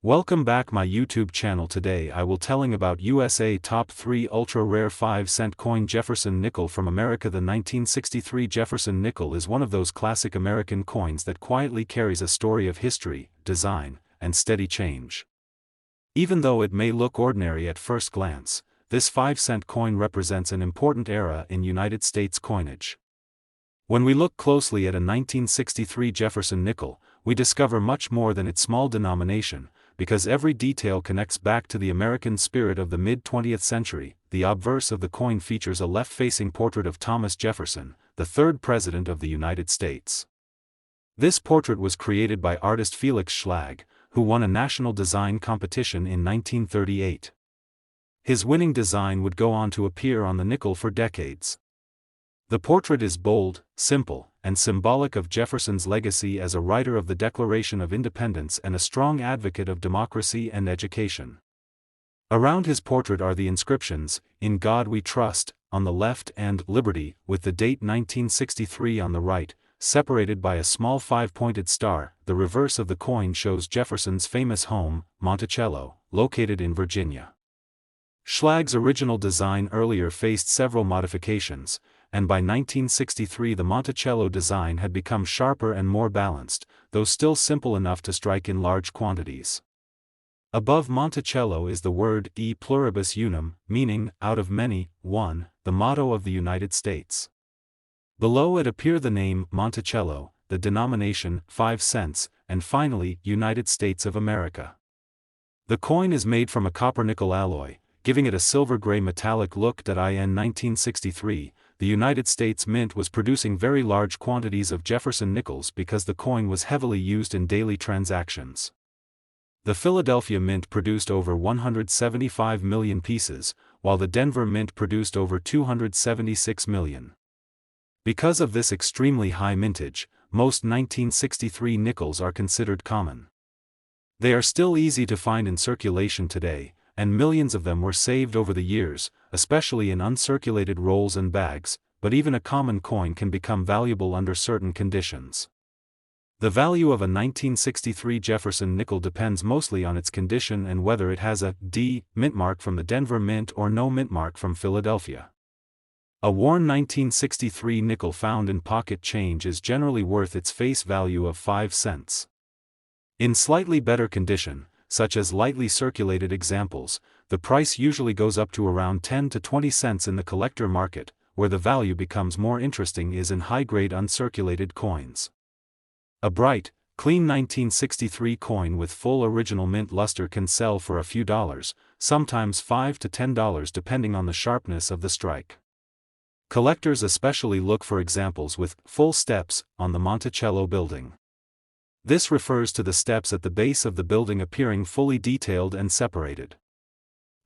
Welcome back my YouTube channel. Today I will telling about USA top 3 ultra rare 5-cent coin Jefferson nickel from America. The 1963 Jefferson nickel is one of those classic American coins that quietly carries a story of history, design, and steady change. Even though it may look ordinary at first glance, this 5-cent coin represents an important era in United States coinage. When we look closely at a 1963 Jefferson nickel, we discover much more than its small denomination, because every detail connects back to the American spirit of the mid-20th century. The obverse of the coin features a left-facing portrait of Thomas Jefferson, the third President of the United States. This portrait was created by artist Felix Schlag, who won a national design competition in 1938. His winning design would go on to appear on the nickel for decades. The portrait is bold, simple, and symbolic of Jefferson's legacy as a writer of the Declaration of Independence and a strong advocate of democracy and education. Around his portrait are the inscriptions, "In God We Trust," on the left and "Liberty," with the date 1963 on the right, separated by a small 5-pointed star. The reverse of the coin shows Jefferson's famous home, Monticello, located in Virginia. Schlag's original design earlier faced several modifications, and by 1963 the Monticello design had become sharper and more balanced, though still simple enough to strike in large quantities. Above Monticello is the word "e pluribus unum," meaning, out of many, one, the motto of the United States. Below it appear the name Monticello, the denomination 5 cents, and finally United States of America. The coin is made from a copper-nickel alloy, giving it a silver-gray metallic look. In 1963, the United States Mint was producing very large quantities of Jefferson nickels because the coin was heavily used in daily transactions. The Philadelphia Mint produced over 175 million pieces, while the Denver Mint produced over 276 million. Because of this extremely high mintage, most 1963 nickels are considered common. They are still easy to find in circulation today, and millions of them were saved over the years, especially in uncirculated rolls and bags, but even a common coin can become valuable under certain conditions. The value of a 1963 Jefferson nickel depends mostly on its condition and whether it has a D mint mark from the Denver Mint or no mint mark from Philadelphia. A worn 1963 nickel found in pocket change is generally worth its face value of 5 cents. In slightly better condition, such as lightly circulated examples, the price usually goes up to around 10 to 20 cents in the collector market. Where the value becomes more interesting is in high-grade uncirculated coins. A bright, clean 1963 coin with full original mint luster can sell for a few dollars, sometimes $5 to $10 depending on the sharpness of the strike. Collectors especially look for examples with full steps on the Monticello building. This refers to the steps at the base of the building appearing fully detailed and separated.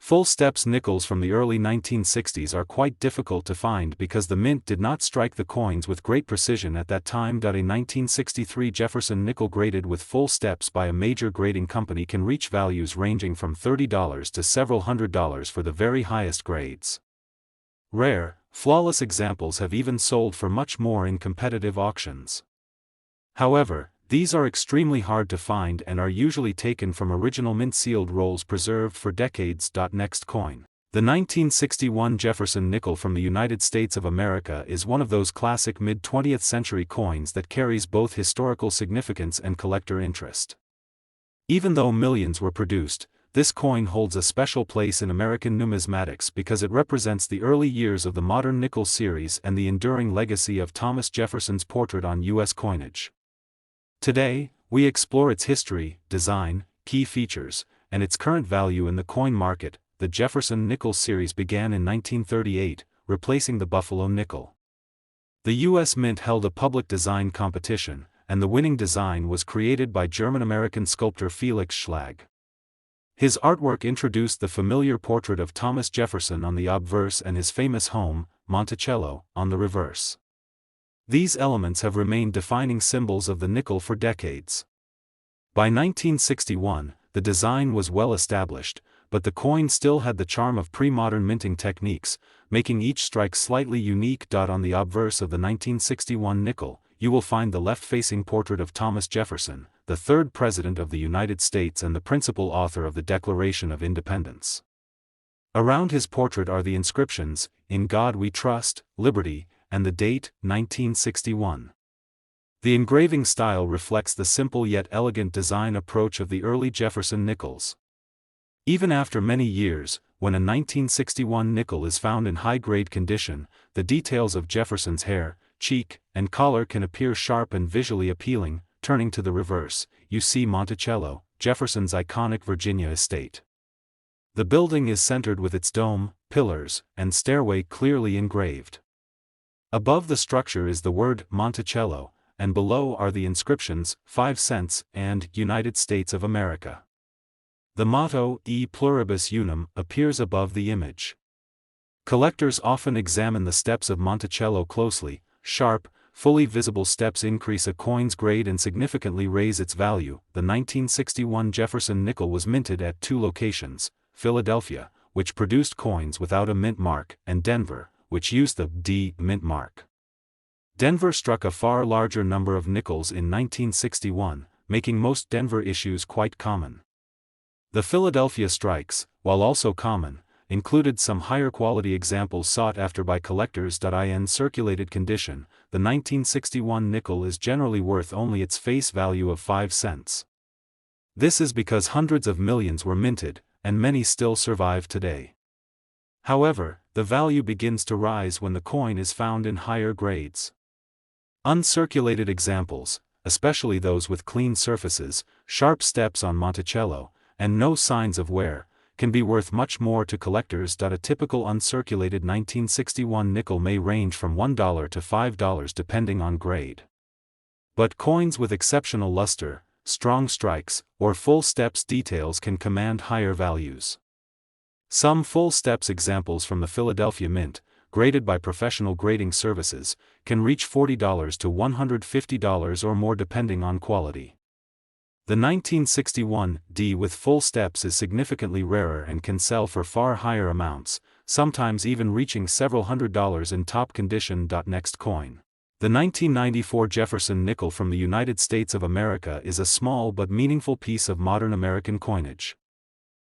Full steps nickels from the early 1960s are quite difficult to find because the mint did not strike the coins with great precision at that time. A 1963 Jefferson nickel graded with full steps by a major grading company can reach values ranging from $30 to several $100s for the very highest grades. Rare, flawless examples have even sold for much more in competitive auctions. However, these are extremely hard to find and are usually taken from original mint-sealed rolls preserved for decades. Next coin. The 1961 Jefferson nickel from the United States of America is one of those classic mid-20th century coins that carries both historical significance and collector interest. Even though millions were produced, this coin holds a special place in American numismatics because it represents the early years of the modern nickel series and the enduring legacy of Thomas Jefferson's portrait on U.S. coinage. Today, we explore its history, design, key features, and its current value in the coin market. The Jefferson nickel series began in 1938, replacing the Buffalo nickel. The U.S. Mint held a public design competition, and the winning design was created by German-American sculptor Felix Schlag. His artwork introduced the familiar portrait of Thomas Jefferson on the obverse and his famous home, Monticello, on the reverse. These elements have remained defining symbols of the nickel for decades. By 1961, the design was well established, but the coin still had the charm of pre-modern minting techniques, making each strike slightly unique. On the obverse of the 1961 nickel, you will find the left-facing portrait of Thomas Jefferson, the third President of the United States and the principal author of the Declaration of Independence. Around his portrait are the inscriptions, "In God We Trust," "Liberty," and the date, 1961. The engraving style reflects the simple yet elegant design approach of the early Jefferson nickels. Even after many years, when a 1961 nickel is found in high-grade condition, the details of Jefferson's hair, cheek, and collar can appear sharp and visually appealing. Turning to the reverse, you see Monticello, Jefferson's iconic Virginia estate. The building is centered with its dome, pillars, and stairway clearly engraved. Above the structure is the word Monticello, and below are the inscriptions, 5 cents, and United States of America. The motto, E pluribus unum, appears above the image. Collectors often examine the steps of Monticello closely. Sharp, fully visible steps increase a coin's grade and significantly raise its value. The 1961 Jefferson nickel was minted at 2 locations, Philadelphia, which produced coins without a mint mark, and Denver, which used the D mint mark. Denver struck a far larger number of nickels in 1961, making most Denver issues quite common. The Philadelphia strikes, while also common, included some higher quality examples sought after by collectors. In circulated condition, the 1961 nickel is generally worth only its face value of 5 cents. This is because hundreds of millions were minted, and many still survive today. However, the value begins to rise when the coin is found in higher grades. Uncirculated examples, especially those with clean surfaces, sharp steps on Monticello, and no signs of wear, can be worth much more to collectors. A typical uncirculated 1961 nickel may range from $1 to $5 depending on grade. But coins with exceptional luster, strong strikes, or full steps details can command higher values. Some full steps examples from the Philadelphia Mint, graded by professional grading services, can reach $40 to $150 or more depending on quality. The 1961 D with full steps is significantly rarer and can sell for far higher amounts, sometimes even reaching several $100s in top condition. Next coin. The 1994 Jefferson nickel from the United States of America is a small but meaningful piece of modern American coinage.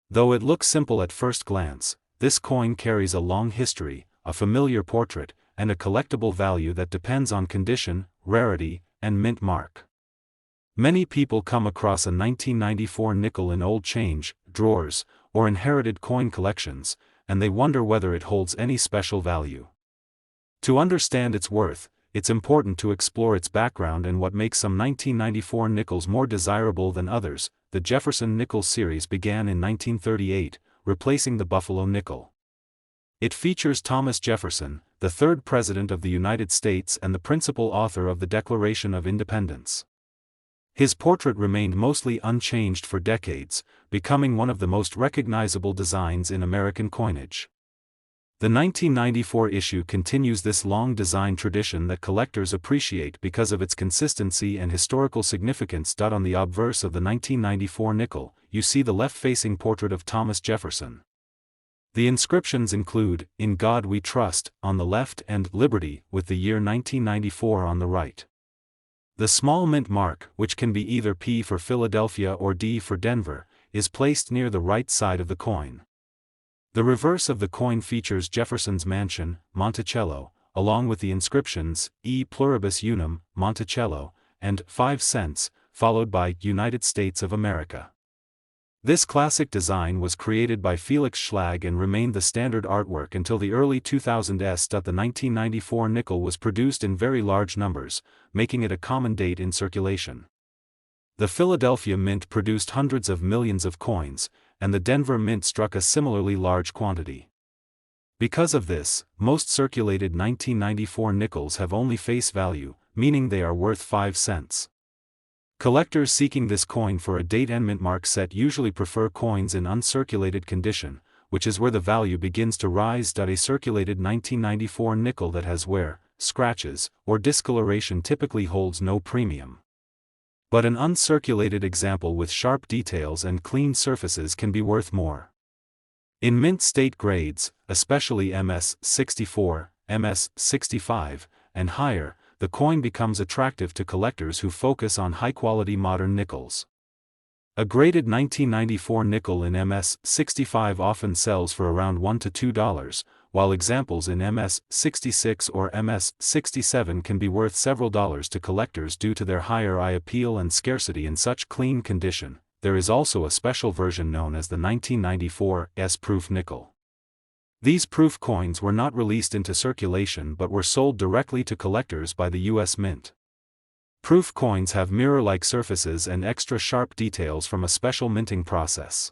Though it looks simple at first glance, this coin carries a long history, a familiar portrait, and a collectible value that depends on condition, rarity, and mint mark. Many people come across a 1994 nickel in old change, drawers, or inherited coin collections, and they wonder whether it holds any special value. To understand its worth, it's important to explore its background and what makes some 1994 nickels more desirable than others. The Jefferson nickel series began in 1938, replacing the Buffalo nickel. It features Thomas Jefferson, the third President of the United States and the principal author of the Declaration of Independence. His portrait remained mostly unchanged for decades, becoming one of the most recognizable designs in American coinage. The 1994 issue continues this long design tradition that collectors appreciate because of its consistency and historical significance. On the obverse of the 1994 nickel, you see the left-facing portrait of Thomas Jefferson. The inscriptions include, "In God We Trust," on the left and "Liberty," with the year 1994 on the right. The small mint mark, which can be either P for Philadelphia or D for Denver, is placed near the right side of the coin. The reverse of the coin features Jefferson's mansion, Monticello, along with the inscriptions, E pluribus unum, Monticello, and 5 cents, followed by United States of America. This classic design was created by Felix Schlag and remained the standard artwork until the early 2000s. The 1994 nickel was produced in very large numbers, making it a common date in circulation. The Philadelphia Mint produced hundreds of millions of coins, and the Denver Mint struck a similarly large quantity. Because of this, most circulated 1994 nickels have only face value, meaning they are worth 5 cents. Collectors seeking this coin for a date and mint mark set usually prefer coins in uncirculated condition, which is where the value begins to rise. A circulated 1994 nickel that has wear, scratches, or discoloration typically holds no premium. But an uncirculated example with sharp details and clean surfaces can be worth more. In mint state grades, especially MS 64, MS 65, and higher, the coin becomes attractive to collectors who focus on high-quality modern nickels. A graded 1994 nickel in MS-65 often sells for around $1 to $2, while examples in MS-66 or MS-67 can be worth several dollars to collectors due to their higher eye appeal and scarcity in such clean condition. There is also a special version known as the 1994 S-proof nickel. These proof coins were not released into circulation but were sold directly to collectors by the U.S. Mint. Proof coins have mirror-like surfaces and extra sharp details from a special minting process.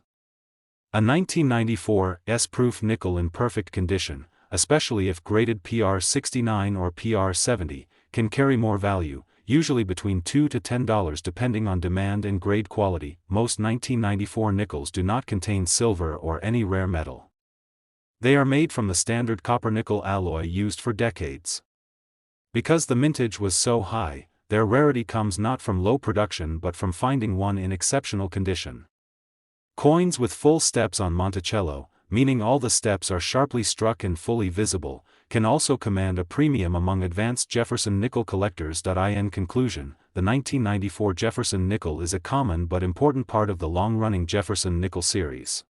A 1994 S-proof nickel in perfect condition, especially if graded PR69 or PR70, can carry more value, usually between $2 to $10 depending on demand and grade quality. Most 1994 nickels do not contain silver or any rare metal. They are made from the standard copper-nickel alloy used for decades. Because the mintage was so high, their rarity comes not from low production but from finding one in exceptional condition. Coins with full steps on Monticello, meaning all the steps are sharply struck and fully visible, can also command a premium among advanced Jefferson nickel collectors. In conclusion, the 1994 Jefferson nickel is a common but important part of the long-running Jefferson nickel series.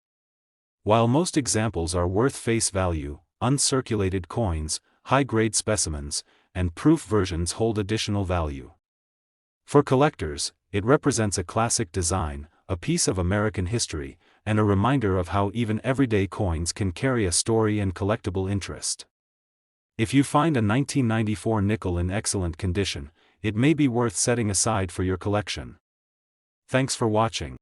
While most examples are worth face value, uncirculated coins, high-grade specimens, and proof versions hold additional value. For collectors, it represents a classic design, a piece of American history, and a reminder of how even everyday coins can carry a story and collectible interest. If you find a 1994 nickel in excellent condition, it may be worth setting aside for your collection. Thanks for watching.